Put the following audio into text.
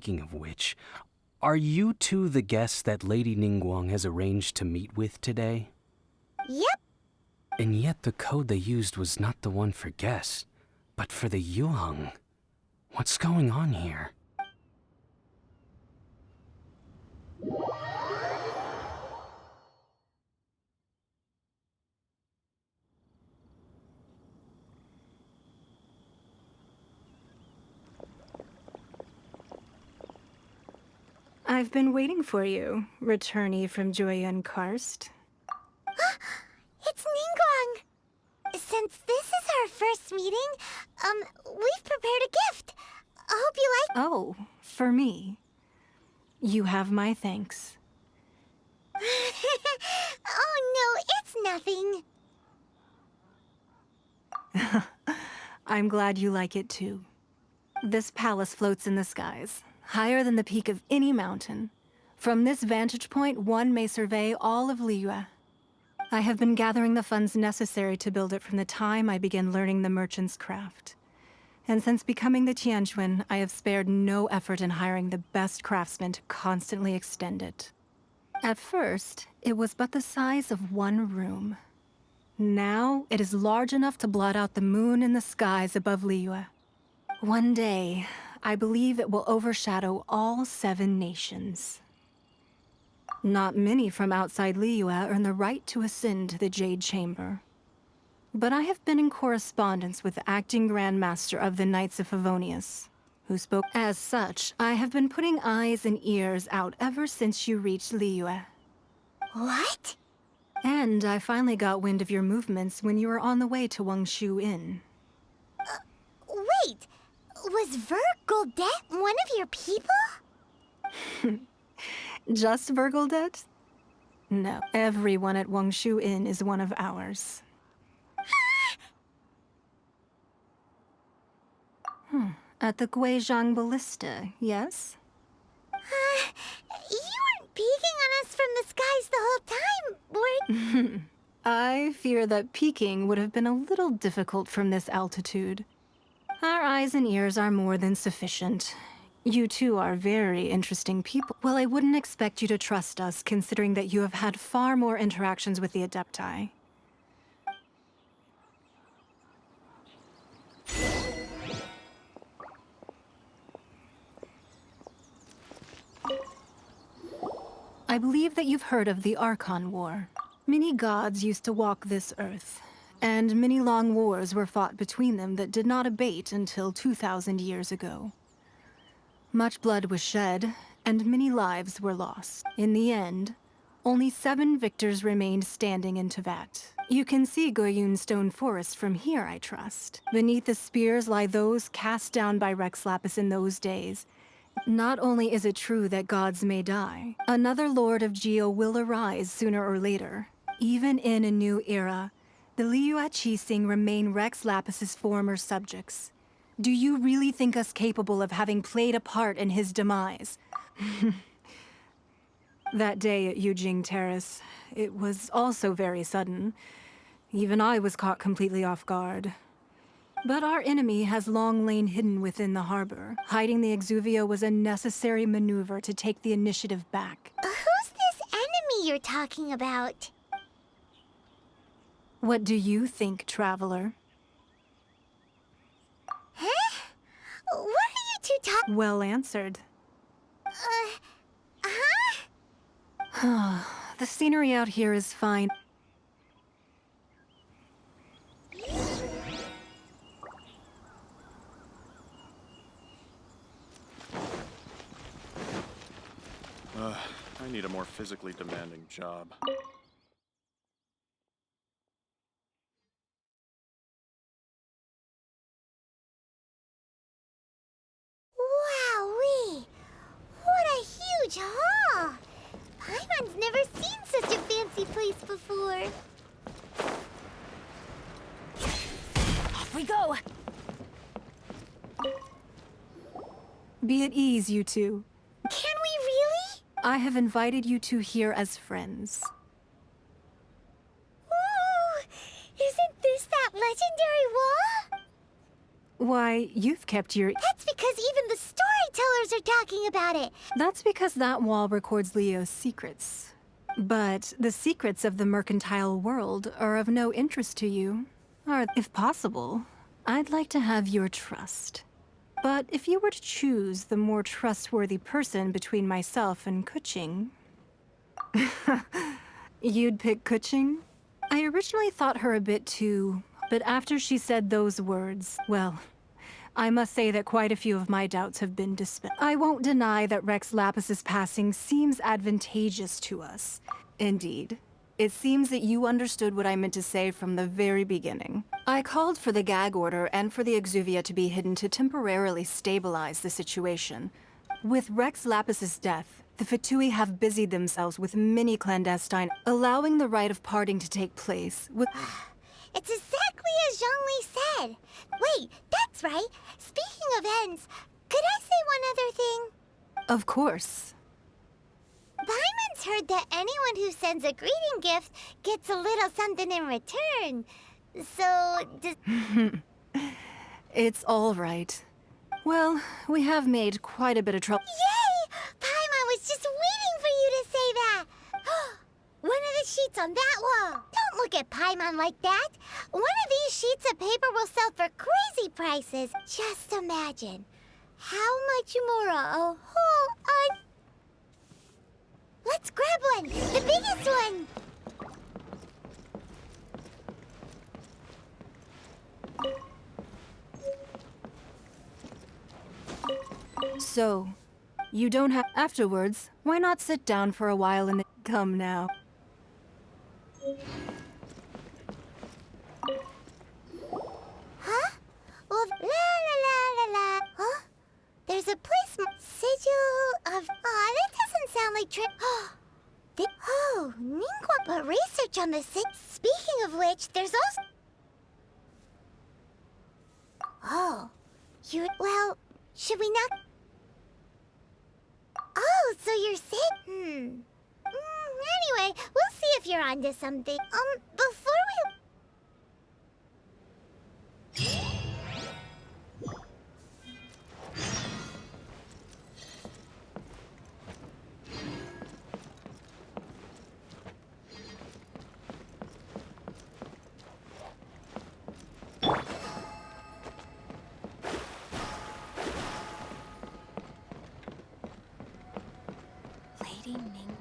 Speaking of which, are you two the guests that Lady Ningguang has arranged to meet with today? Yep. And yet the code they used was not the one for guests, but for the Yuheng. What's going on here? I've been waiting for you, returnee from CHONGYUN Karst. It's Ningguang! Since this is our first meeting, we've prepared a gift. I hope you like— Oh, for me. You have my thanks. Oh no, it's nothing. I'm glad you like it too. This palace floats in the skies, higher than the peak of any mountain. From this vantage point, one may survey all of Liyue. I have been gathering the funds necessary to build it from the time I began learning the merchant's craft. And since becoming the Tianquan, I have spared no effort in hiring the best craftsmen to constantly extend it. At first, it was but the size of one room. Now, it is large enough to blot out the moon in the skies above Liyue. One day, I believe it will overshadow all 7 nations. Not many from outside Liyue earn the right to ascend to the Jade Chamber. But I have been in correspondence with the acting Grand Master of the Knights of Favonius, who spoke. As such, I have been putting eyes and ears out ever since you reached Liyue. What? And I finally got wind of your movements when you were on the way to Wangshu Inn. Wait! Was Vergoldet one of your people? Just Vergoldet? No, everyone at Wangshu Inn is one of ours. At the Guizhang Ballista, yes? You weren't peeking on us from the skies the whole time, were— I fear that peeking would have been a little difficult from this altitude. Our eyes and ears are more than sufficient. You two are very interesting people. Well, I wouldn't expect you to trust us, considering that you have had far more interactions with the Adepti. I believe that you've heard of the Archon War. Many gods used to walk this earth, and many long wars were fought between them that did not abate until 2,000 years ago. Much blood was shed, and many lives were lost. In the end, only 7 victors remained standing in Tevat. You can see Goyun Stone Forest from here, I trust. Beneath the spears lie those cast down by Rex Lapis in those days. Not only is it true that gods may die, another Lord of Geo will arise sooner or later. Even in a new era, the Liyue Qixing remain Rex Lapis's former subjects. Do you really think us capable of having played a part in his demise? That day at Yujing Terrace, it was also very sudden. Even I was caught completely off guard. But our enemy has long lain hidden within the harbor. Hiding the Exuvio was a necessary maneuver to take the initiative back. Who's this enemy you're talking about? What do you think, Traveler? Huh? What are you two talking— Well answered. Huh? The scenery out here is fine. I need a more physically demanding job. Wowee! What a huge hall! Paimon's never seen such a fancy place before. Off we go! Be at ease, you two. Can we really? I have invited you two here as friends. Ooh! Isn't this that legendary wall? Why, you've kept your... That's because even the storytellers are talking about it. That's because that wall records Leo's secrets. But the secrets of the mercantile world are of no interest to you. Or, if possible, I'd like to have your trust. But if you were to choose the more trustworthy person between myself and Kuching... You'd pick Kuching? I originally thought her a bit too... But after she said those words, well... I must say that quite a few of my doubts have been dispelled. I won't deny that Rex Lapis's passing seems advantageous to us. Indeed. It seems that you understood what I meant to say from the very beginning. I called for the gag order and for the exuvia to be hidden to temporarily stabilize the situation. With Rex Lapis's death, the Fatui have busied themselves with many clandestine, allowing the rite of parting to take place with... It's exactly as Zhongli said. Wait, that's right. Speaking of ends, could I say one other thing? Of course. Paimon's heard that anyone who sends a greeting gift gets a little something in return. So, It's all right. Well, we have made quite a bit of trouble. Yay! Paimon was just waiting for you to say that. One of the sheets on that wall. Don't look at Paimon like that. One of these sheets of paper will sell for crazy prices. Just imagine. How much more a whole... Let's grab one. The biggest one. So, you don't have... Afterwards, why not sit down for a while and... Come now. Huh? Well, la la la la la. Huh? There's a place... Sigil of... that doesn't sound like Ningguang. But research on the Speaking of which, there's also... Oh. Well, should we not... Oh, so you're saying... Anyway, we'll see if you're onto something. Before we... Lady Ning.